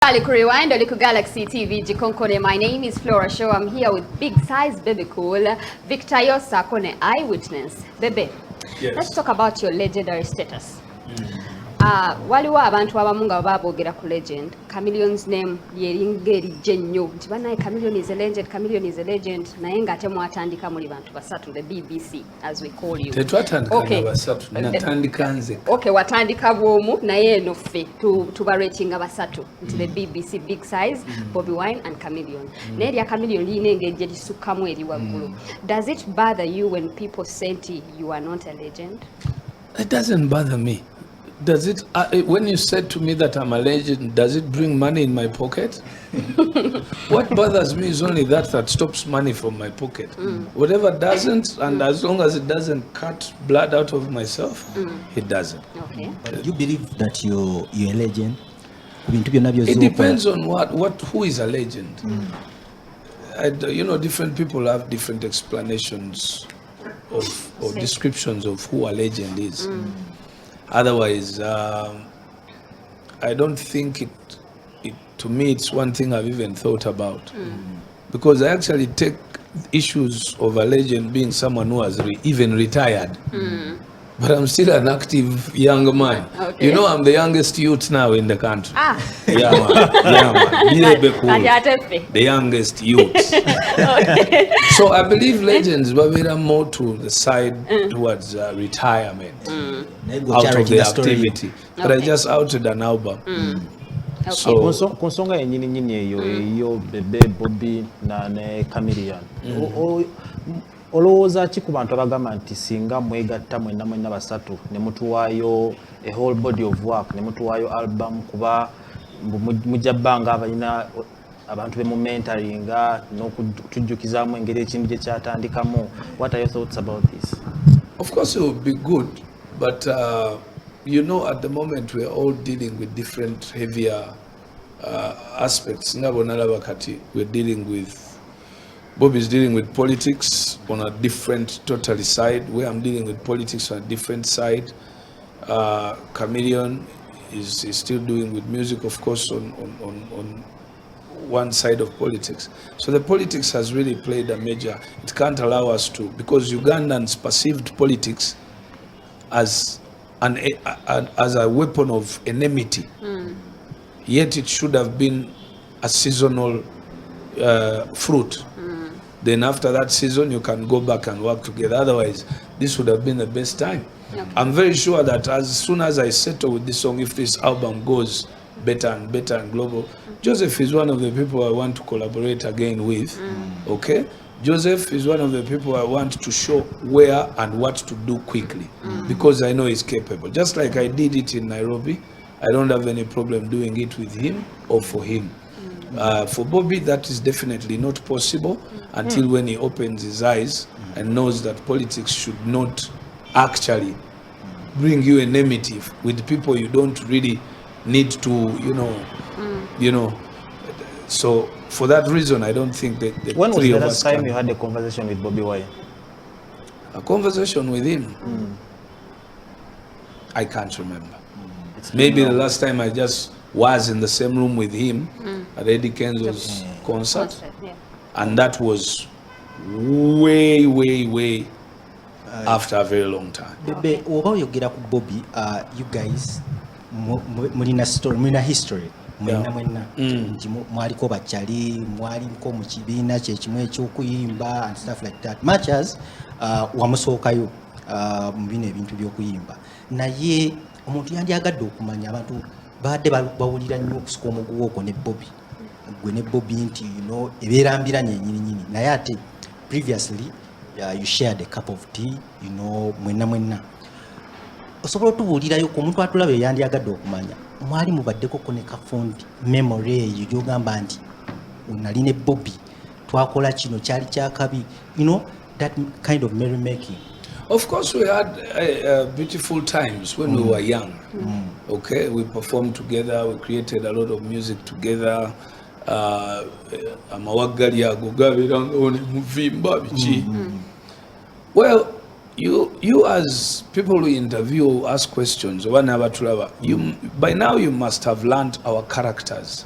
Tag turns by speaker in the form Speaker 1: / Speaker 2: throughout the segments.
Speaker 1: Liku Rewind, Liku Galaxy TV, Jikonkone. My name is Flora Show. I'm here with big size Bebe Cool, Victor Yosa Kone Eyewitness. Bebe,
Speaker 2: yes.
Speaker 1: Let's talk about your legendary status. Waliwo abantu abamu nga baboogera ku legend. Chameleon's name yeringeri nnyo nti banaye Chameleon is a legend, Chameleon is a legend. Naye ng'ate mwatandika muli bantu basatu, the BBC as we call you.
Speaker 2: Tetwatandika basatu, natandika nze.
Speaker 1: Okay, watandika bwomu naye eno ffe tubaratinga basatu nti the BBC big size, Bobi Wine and Chameleon. Naye lya Chameleon liyina engeri gye lisukkamu eri waggulu. Does it bother you when people say you are not a legend?
Speaker 2: It doesn't bother me. Does it, when you said to me that I'm a legend, does it bring money in my pocket? What bothers me is only that stops money from my pocket. Whatever doesn't, and as long as it doesn't cut blood out of myself, it doesn't.
Speaker 1: Okay.
Speaker 3: But you believe that you're a legend? It
Speaker 2: depends on who is a legend. You know, different people have different explanations or descriptions of who a legend is. Otherwise, I don't think to me, it's one thing I've even thought about. Because I actually take issues of a legend being someone who has even retired. But I'm still an active young man. Okay. You know, I'm the youngest youth now in the country. Yeah, man. Bebe Cool, the youngest youth. Okay. So I believe legends were more to the side towards retirement, out of the activity. But I just outed an album.
Speaker 4: Okay. So konsonga yenyini eyo Bebe Bobi ne Chameleon. Olowooza ki ku bantu abagamba nti singa mwegatta mwenna basatu ne mutuwaayo a whole body of work ne mutuwaayo album kuba mujja bbanga abalina abantu be mu mentoringa n'okutujjukizaamu engeri ekintu gye kyatandikamu. What are your thoughts about this?
Speaker 2: Of course it would be good, but you know, at the moment we're all dealing with different heavier aspects. We're dealing with Bob is dealing with politics on a different totally side, where I'm dealing with politics on a different side. Chameleon is still doing with music, of course, on one side of politics. So the politics has really played a major. It can't allow us to, because Ugandans perceived politics as a weapon of enmity. Yet it should have been a seasonal fruit. Then after that season, you can go back and work together. Otherwise, this would have been the best time. Okay. I'm very sure that as soon as I settle with this song, if this album goes better and better and global, Joseph is one of the people I want to collaborate again with. Okay? Joseph is one of the people I want to show where and what to do quickly, because I know he's capable. Just like I did it in Nairobi, I don't have any problem doing it with him or for him. For Bobby, that is definitely not possible until when he opens his eyes and knows that politics should not actually bring you enmity with people you don't really need to, you know. So for that reason, I don't think that the
Speaker 4: when
Speaker 2: three
Speaker 4: was
Speaker 2: of
Speaker 4: the
Speaker 2: us
Speaker 4: last time you had a conversation with Bobi Wine?
Speaker 2: A conversation with him? I can't remember. Maybe the last time I just was in the same room with him at Eddie Kenzo's concert, and that was way after a very long time.
Speaker 3: Bebe, oba oyogera ku Bobi, you guys mulina story, mulina history. Mwenna mwaliko bakyali, mwaliko mu kibiina kyekimu ekyokuyimba and stuff like that, much as wamusookayo mu bino ebintu by'okuyimba. Naye omuntu yandyagadde okumanya abantu badde bawulira nnyo okusuka omuguwa okwo ne Bobi. Gwe ne Bobi nti, ebeera mbiranye ennyininyini. Naye ate previously you shared a cup of tea, mwenna. Osobola otubuulirayo ku omuntu atulaba yandyagadde okumanya. Mwali mubaddeko ko ne kafundi memory eyo gy'ogamba nti nali ne Bobi twakola kino kyali kyakabi. That kind of merrymaking.
Speaker 2: Of course, we had beautiful times when we were young. Okay, we performed together, we created a lot of music together. Well, you as people who interview or ask questions, you by now you must have learned our characters.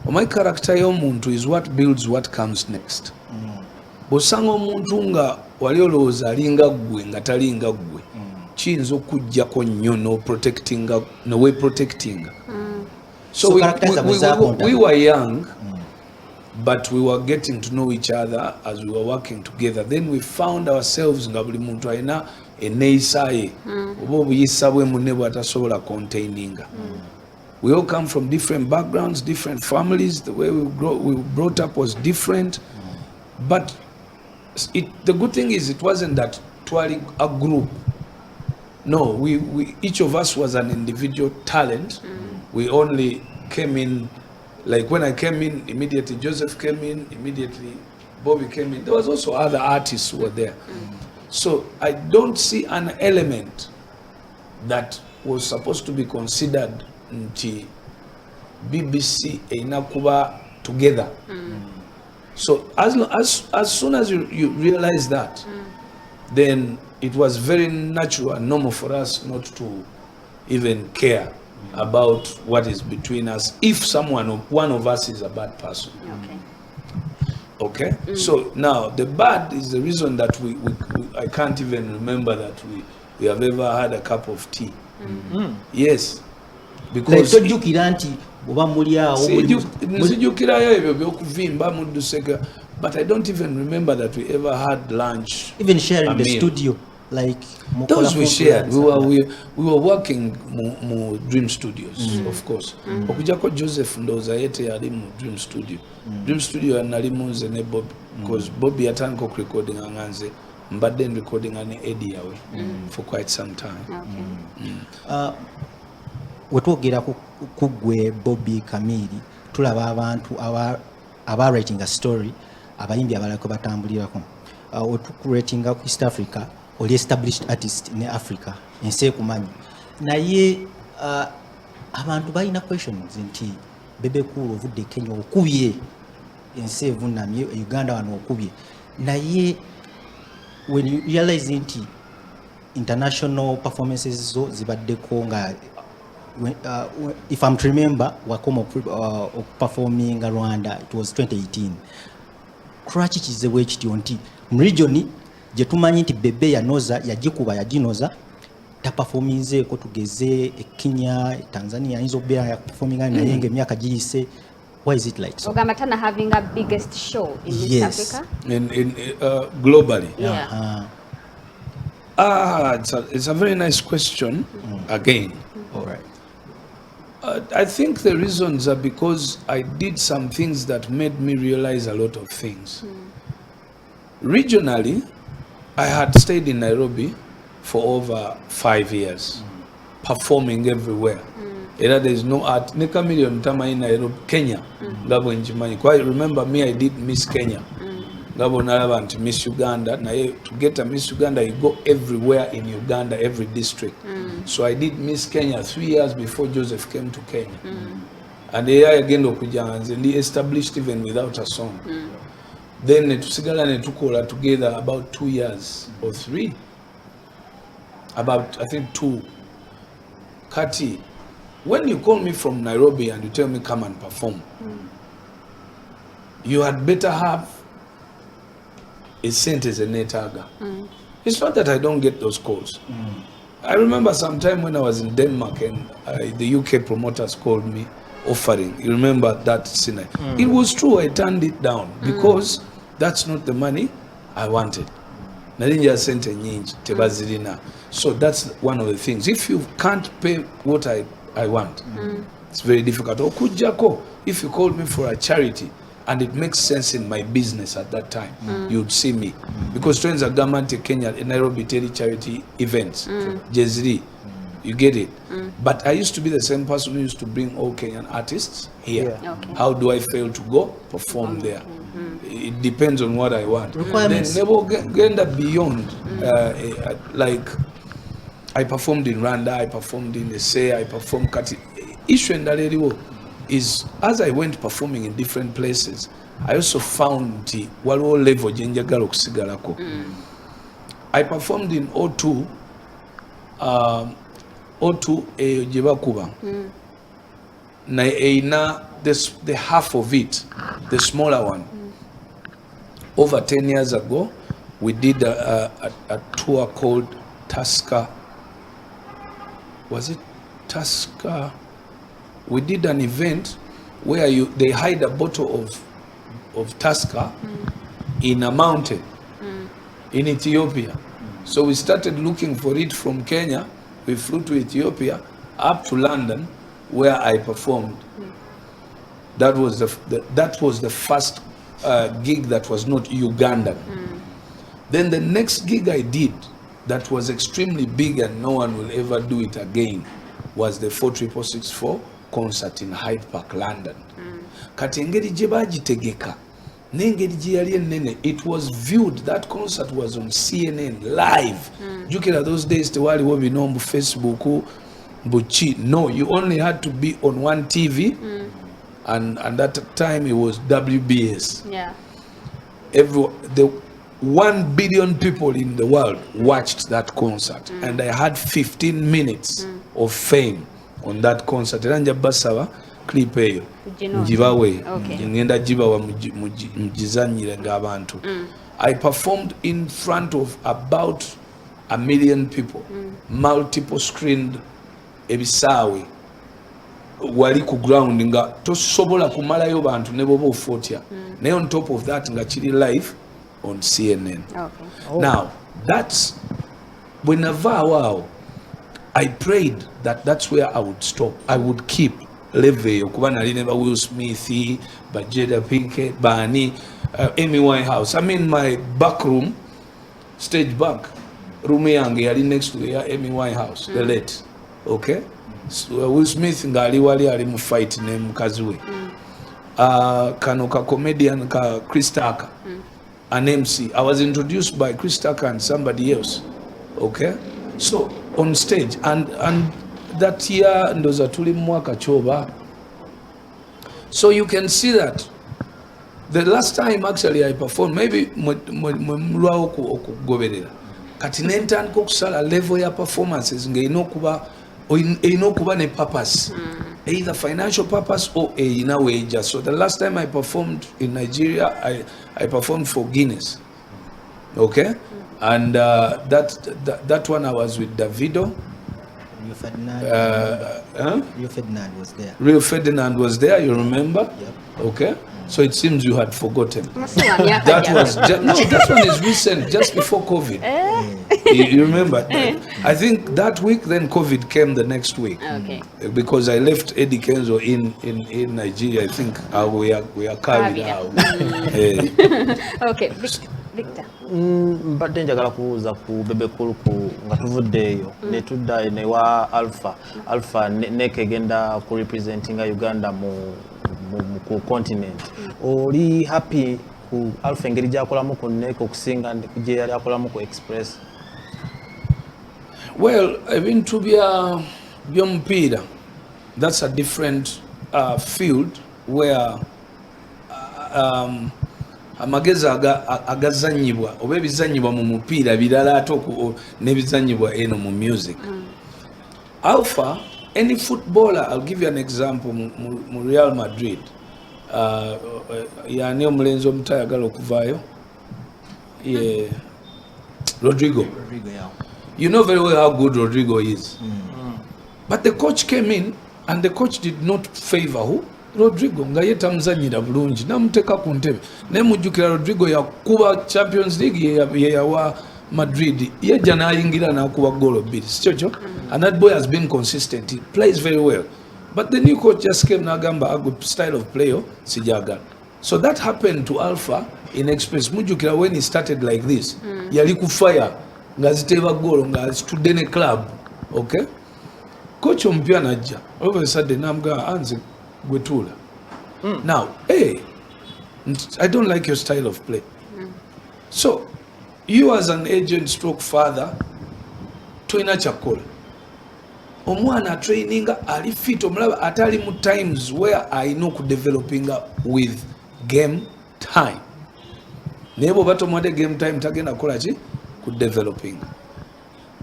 Speaker 2: My character y'omuntu is what builds what comes next. Bosanga omuntu nga wali olowooza alinga ggwe nga talinga ggwe kiyinza okujjako nnyo nowe protecting. So we were young, but we were getting to know each other as we were working together. Then we found ourselves nga buli muntu alina eneeyisa ye oba obuyisa bwe munne bw'atasobola containinga. We all come from different backgrounds, different families. The way we brought up was different. But the good thing is it wasn't that twali a group. No, we each of us was an individual talent. We only came in, like when I came in, immediately Joseph came in, immediately Bobi came in. There was also other artists who were there. So I don't see an element that was supposed to be considered nti BBC einakuba together. So as soon as you realize that, then it was very natural and normal for us not to even care about what is between us if one of us is a bad person. Okay. So now the bad is the reason that I can't even remember that we have ever had a cup of tea. Yes. Because
Speaker 3: tojjukira nti oba muli awo
Speaker 2: nzijukirayo ebyo by'okuvimba mudduseka, but I don't even remember that we ever had lunch,
Speaker 3: even sharing the studio, like
Speaker 2: those we shared. We were working mu Dream Studios, of course. Okujjako Joseph ndowooza yete yali mu Dream Studio. Dream Studio nalimu nze ne Bobi, because Bobi yatandika okurecordinga nga nze mbadde recordinga ne Eddie yawe for quite some time.
Speaker 3: Wetwogera ku ggwe Bobi Kamiri, tulaba abantu aba-writing a story, abayimbi abalako batambulirako. Otukuretinga ku East Africa, oli established artist ne Africa, ensi ekumanyi. Naye abantu balina questions nti Bebe Cool ovudde Kenya okubye, ensi evunamye, Uganda wano okubye. Naye when you realize nti international performances zo zibaddeko nga if I'm to remember, wakoma performing Rwanda, it was 2018. Kraki kizewe kityo nti mu region gye tumanyi nti Bebe yanoza yagikuba yaginoza taperforminzeeko tugeze Kenya, Tanzania ayinza okubeera ya performinga naye ng'emyaka giyise. Why is it like so?
Speaker 1: Ogamatana having a biggest show in East Africa?
Speaker 2: In globally.
Speaker 1: Yeah.
Speaker 2: It's a very nice question again.
Speaker 3: All right.
Speaker 2: I think the reasons are because I did some things that made me realize a lot of things. Regionally, I had stayed in Nairobi for over 5 years, performing everywhere. There is no art. Neka million tama in Nairobi, Kenya. Gabo njimani. Quite remember me, I did Miss Kenya. Gabo nalaba Miss Uganda. Na to get a Miss Uganda, you go everywhere in Uganda, every district. So I did Miss Kenya 3 years before Joseph came to Kenya. And the year again okujanze, he established even without a song. Then tusigala ne tukola together about 2 years or 3. About I think 2. Kati, when you call me from Nairobi and you tell me come and perform, you had better have a sentence in Netaga. It's not that I don't get those calls. I remember some time when I was in Denmark and the UK promoters called me offering. You remember that scene? It was true, I turned it down because that's not the money I wanted. So that's one of the things. If you can't pay what I want, it's very difficult. Okujjako, if you called me for a charity and it makes sense in my business at that time, you'd see me. Because friends are government in Kenya, in Nairobi, charity events, Jezri, you get it. But I used to be the same person who used to bring all Kenyan artists here. How do I fail to go perform there? It depends on what I want. Then never get beyond, like I performed in Rwanda, I performed in SA, I performed Kati. Issue in Daleriwo is as I went performing in different places, I also found the waliwo level gyenjagala okusigalako. I performed in O2 O2 Jibakuba. Na the half of it, the smaller one. Over 10 years ago, we did a tour called Tusker. Was it Tusker? We did an event where they hide a bottle of Tusker in a mountain in Ethiopia. So we started looking for it from Kenya. We flew to Ethiopia, up to London, where I performed. That was the first gig that was not Ugandan. Then the next gig I did that was extremely big and no one will ever do it again was the 46664 concert in Hyde Park, London. Kati engeri gye bagitegeka n'engeri gye yali ennene, it was viewed, that concert was on CNN live. Jukira those days tewaliwo bino mu Facebook buchi. No, you only had to be on one TV and that time it was WBS.
Speaker 1: Yeah.
Speaker 2: The 1 billion people in the world watched that concert and I had 15 minutes of fame on that concert. Era nja basaba clip eyo njibawe ngenda jibawa mujizanyire ng'abantu. I performed in front of about 1 million people, multiple screened ebisaawe wali ku ground nga tosobola kumalayo bantu ne boba ofotya naye on top of that nga kiri live on CNN. Now that's when wow, I prayed that's where I would stop. I would keep level kuba nali neba Will Smith, Jada Pinkett, Bani, Amy Winehouse. I'm in my back room, stage back room yange yali next to Amy Winehouse, the late. Okay, so Will Smith ngali wali ali mu fight ne mukazi we. Kano ka comedian ka Chris Tucker, an MC. I was introduced by Chris Tucker and somebody else. Okay, so on stage and that year ndoza tuli mwaka choba. So you can see that the last time actually I performed, maybe mlwa okugoberera kati nentandika okusala level ya performances ng'erina okuba ne purpose, either financial purpose or erina weija. So the last time I performed in Nigeria, I performed for Guinness. Okay, and that one I was with Davido.
Speaker 3: Rio Ferdinand was there.
Speaker 2: Rio Ferdinand was there, you remember?
Speaker 3: Yep.
Speaker 2: Okay, so it seems you had forgotten.
Speaker 1: That
Speaker 2: That one is recent, just before COVID. You remember? I think that week, then COVID came the next week.
Speaker 1: Okay.
Speaker 2: Because I left Eddie Kenzo in Nigeria. I think we are carried out.
Speaker 1: Okay, Victor.
Speaker 4: Mbadde njagala kubuuza ku Bebe Cool nga tuvuddeeyo ne tudda newa Alpha nekegenda ku representinga Uganda ku continent. Oli happy ku Alpha engeri gyakolamu ku Nek okusinga gye yali akolamu ku Express?
Speaker 2: Well, ebintu by'omupiira, that's a different field where amagezi agazanyibwa oba ebizanyibwa mu mupiira birala ate n'ebizanyibwa eno mu music. Alpha, any footballer, I'll give you an example, mu Real Madrid, yani omulenzi omutayagala okuvaayo, Rodrigo.
Speaker 3: Yeah.
Speaker 2: You know very well how good Rodrigo is. But the coach came in and the coach did not favor who? Rodrigo. Nga yeta mzanyira bulungi namuteka ku ntebe ne mujjukira Rodrigo yakuba Champions League yawa Madrid yejja n'ayingira n'akuba goal bbiri sikyo. And that boy has been consistent. He plays very well. But the new coach just came n'agamba a good style of play sijagala. So that happened to Alpha in Express. Mujjukira when he started like this yali ku fire nga ziteba goal nga zitudde ne club. Okay, coach ompya najja all of a sudden namugamba anze gwetula. Now, hey, I don't like your style of play. So you as an agent stroke father toina chakola omwana traininga ali fit omulaba atali mu times where I know ku developing with game time. Nebo bato mwade game time tagenda kola ki ku developing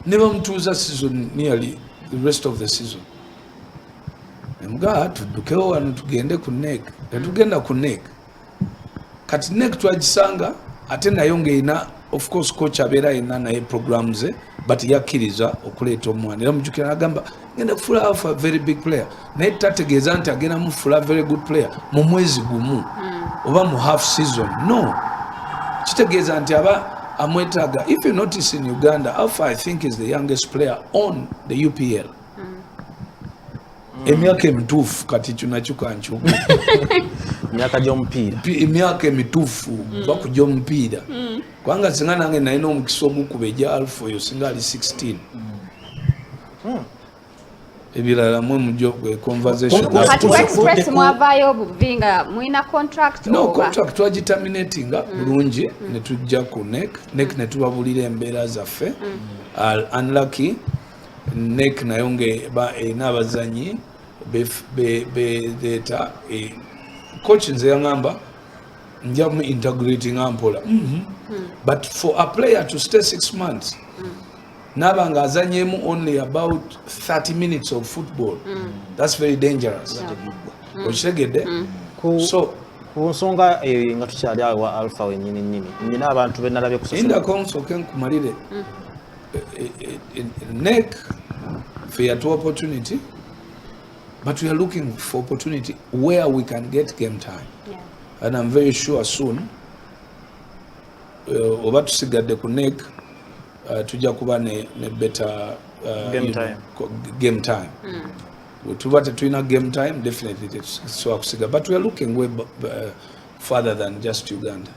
Speaker 2: never mtuuza season nearly the rest of the season mga tuddukewo wano tugende ku NEC tetugenda ku NEC kati NEC twagisanga ate nayo ng'erina of course coach abeera alina naye programu ze but yakkiriza okuleeta omwana era mujjukira n'agamba ngenda kufuula alpha very big player naye tategeeza nti agenda mufuula very good player mu mwezi gumu oba mu half season no kitegeeza nti aba amwetaaga. If you notice in Uganda, Alpha I think is the youngest player on the UPL. Emyaka emituufu kati kyonna kankyuka
Speaker 4: myaka gy'omupiira
Speaker 2: emyaka emituufu bakujja omupiira kubanga singa nange nalina omukisa ogukuba egya Alpha oyo singa ali 16 ebirala mwe mujja conversation
Speaker 1: kati express mwavaayo obuvi nga mulina contract
Speaker 2: no contract twagiterminatinga bulungi ne tujja ku NEC ne tubabulira embeera zaffe unlucky NEC nayo erina abazanyi beeta coach nze yaŋŋamba nja mu integrating ampola but for a player to stay 6 months naba nga azanyemu only about 30 minutes of football that's very dangerous okitegedde so
Speaker 4: ku nsonga nga tukyali awo wa Alpha wennyini nnyina abantu benalabye
Speaker 2: indako nsooke nkumalire NEC ffe yatuwa opportunity but we are looking for opportunity where we can get game time and I'm very sure soon oba tusigadde ku NEC tujja kuba ne better game time tuba tetulina game time definitely so akusiga but we are looking way further than just Uganda.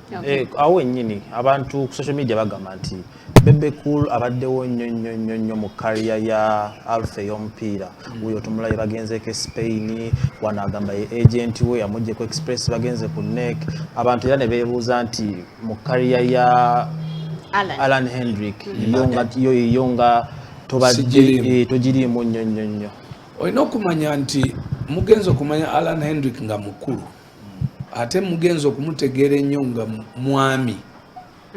Speaker 4: Awo ennyini abantu ku social media bagamba nti Bebe Cool abaddewo nnyo mu career ya Alpha ey'omupiira oyo tumulaye bagenzeeko Spain wano agamba ye agent we yamuggyeko express bagenze ku NEC abantu era ne beebuuza nti mu career ya Alan Hendrick yo nga togiriimu nnyo
Speaker 2: olina okumanya nti mugenzi okumanya Alan Hendrick nga mukulu ate mugenzi okumutegeera ennyo nga mwami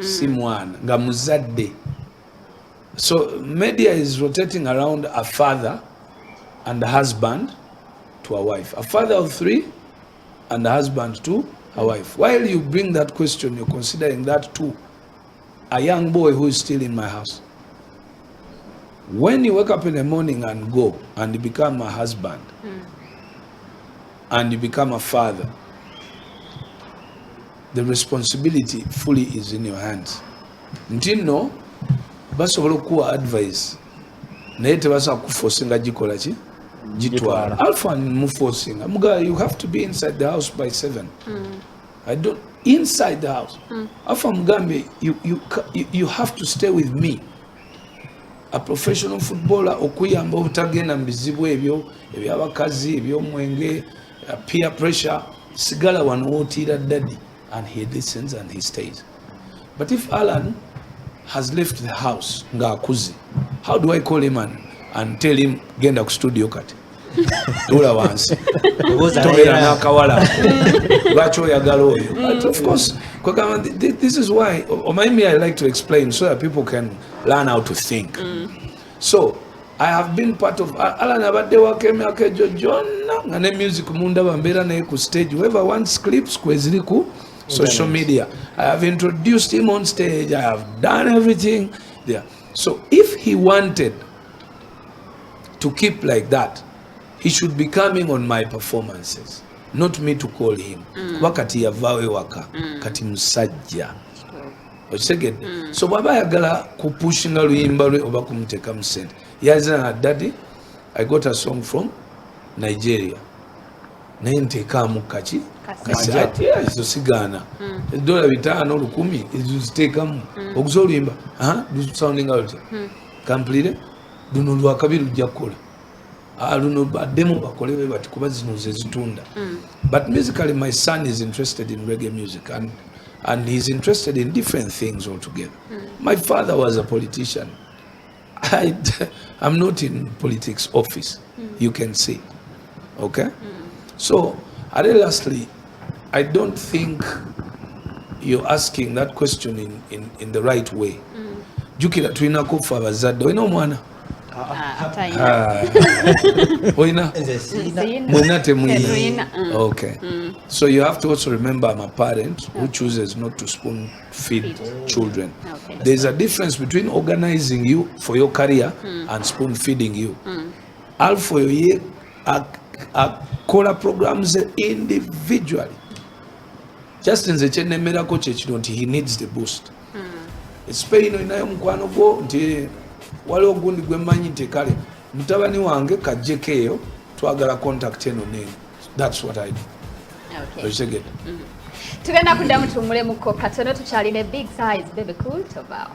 Speaker 2: si mwana nga muzadde so media is rotating around a father and a husband to a wife, a father of 3 and a husband to a wife. While you bring that question, you're considering that too a young boy who is still in my house. When you wake up in the morning and go and you become a husband and you become a father, the responsibility fully is in your hands. Ntino basobola okuwa advice naye tebasobola kuforcinga gikola ki gitwala. Alpha muforcinga muga you have to be inside the house by 7. I don't inside the house. Alpha mugambe you have to stay with me. A professional footballer okuyamba obutagenda mu bizibu ebyo ebyabakazi ebyomwenge peer pressure sigala wano wootira daddy. And he listens and he stays. But if Alan has left the house, ngakuzi, how do I call him and tell him genda ku studio kati? Dula wansi. Tobera nakawala. Lwaki oyagala oyo? But of course, this is why, or maybe I like to explain so that people can learn how to think. So, I have been part of Alan abadde wakemyaka egyo gyonna nga ne music munda bambeera naye ku stage. Whoever wants clips kweziri ku social media. I have introduced him on stage. I have done everything there. So if he wanted to keep like that, he should be coming on my performances, not me to call him. Wakati yavawe waka, kati musajja. Okitegedde? So bw'aba ayagala kupushinga luyimba lwe oba kumuteka mu ssente. Yazina daddy, I got a song from Nigeria. Naye nteekaamu kaki kasati ezo sigaana $5 10 ezo ziteekamu okuza oluyimba sounding out kamplire luno lwakabiri lujja kukola luno baddemu bakole bwe bati kuba zino ze zitunda. But musically my son is interested in reggae music and he's interested in different things altogether. My father was a politician. I'm not in politics office, you can see. Okay? So, lastly, I don't think you're asking that question in the right way. jukira tulina kufa abazadde olina omwana olina mwena temuyina okay so you have to also remember I'm a parent who chooses not to spoon feed children there's a difference between organizing you for your career and spoon feeding you alpha ye akola programs individually just nze kyenemerako kyekino nti he needs the boost Spain inayo mukwano gwo nti waliwo gundi gwe mmanyi nti kale mutabani wange kajjekeyo twagala contact eno nene that's what I do okay
Speaker 1: tugenda kuddamu tumule muko katono tukyalina big size Bebe Cool tobao